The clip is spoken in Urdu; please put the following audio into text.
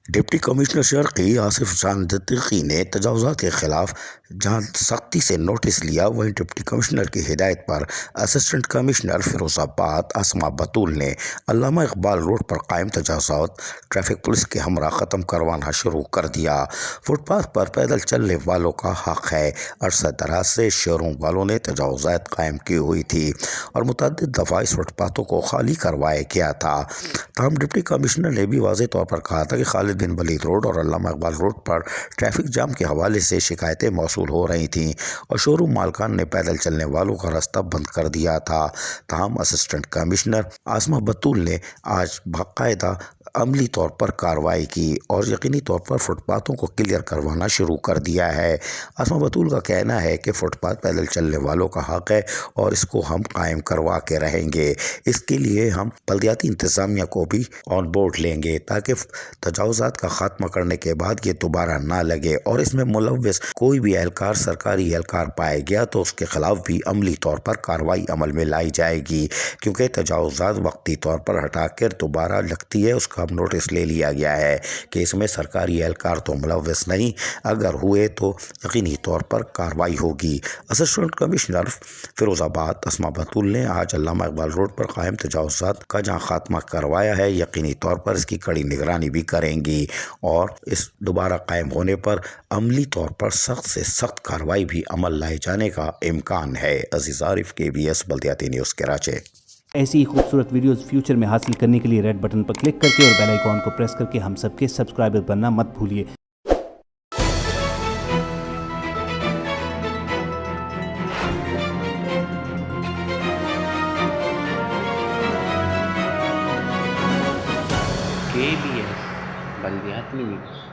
ڈپٹی کمشنر شرقی آصف جان صدیقی نے تجاوزات کے خلاف جہاں سختی سے نوٹس لیا، وہیں ڈپٹی کمشنر کی ہدایت پر اسسٹنٹ کمشنر فیروز آباد اسما بطول نے علامہ اقبال روڈ پر قائم تجاوزات ٹریفک پولیس کے ہمراہ ختم کروانا شروع کر دیا۔ فٹ پاتھ پر پیدل چلنے والوں کا حق ہے۔ عرصہ دراز سے شہروں والوں نے تجاوزات قائم کی ہوئی تھی اور متعدد دفعہ اس فٹ پاتھوں کو خالی کروایا گیا تھا۔ تاہم ڈپٹی کمشنر نے بھی واضح طور پر کہا تھا کہ خالد بن ولید روڈ اور علامہ اقبال روڈ پر ٹریفک جام کے حوالے سے شکایتیں موصول ہو رہی تھیں اور شو روم مالکان نے پیدل چلنے والوں کا راستہ بند کر دیا تھا۔ تاہم اسسٹنٹ کمشنر اسما بطول نے آج باقاعدہ عملی طور پر کارروائی کی اور یقینی طور پر فٹ پاتھوں کو کلیئر کروانا شروع کر دیا ہے۔ اسما بطول کا کہنا ہے کہ فٹ پاتھ پیدل چلنے والوں کا حق ہے اور اس کو ہم قائم کروا کے رہیں گے۔ اس کے لیے ہم بلدیاتی انتظامیہ کو بھی آن بورڈ لیں گے تاکہ تجاوزات کا خاتمہ کرنے کے بعد یہ دوبارہ نہ لگے اور اس میں ملوث کوئی بھی اہلکار سرکاری اہلکار پائے گیا تو اس کے خلاف بھی عملی طور پر کارروائی عمل میں لائی جائے گی، کیونکہ تجاوزات وقتی طور پر ہٹا کر دوبارہ لگتی ہے۔ اس کا نوٹس لے لیا گیا ہے کہ اس میں سرکاری اہلکار تو ملوث نہیں، اگر ہوئے تو یقینی طور پر کارروائی ہوگی۔ اسسٹنٹ کمشنر فیروز آباد اسما بطول نے آج علامہ اقبال روڈ پر قائم تجاوزات کا جہاں خاتمہ کروایا ہے، یقینی طور پر اس کی کڑی نگرانی بھی کریں گی اور اس دوبارہ قائم ہونے پر عملی طور پر سخت سے سخت کارروائی بھی عمل لائے جانے کا امکان ہے۔ عزیز عارف، KBS بلدیاتی نیوز کراچی۔ ایسی ہی خوبصورت ویڈیوز فیوچر میں حاصل کرنے کے لیے ریڈ بٹن پر کلک کر کے اور بیل آئیکن کو پریس کر کے ہم سب کے سبسکرائبر بننا مت بھولیے۔ KBS بلدیاتی نیوز۔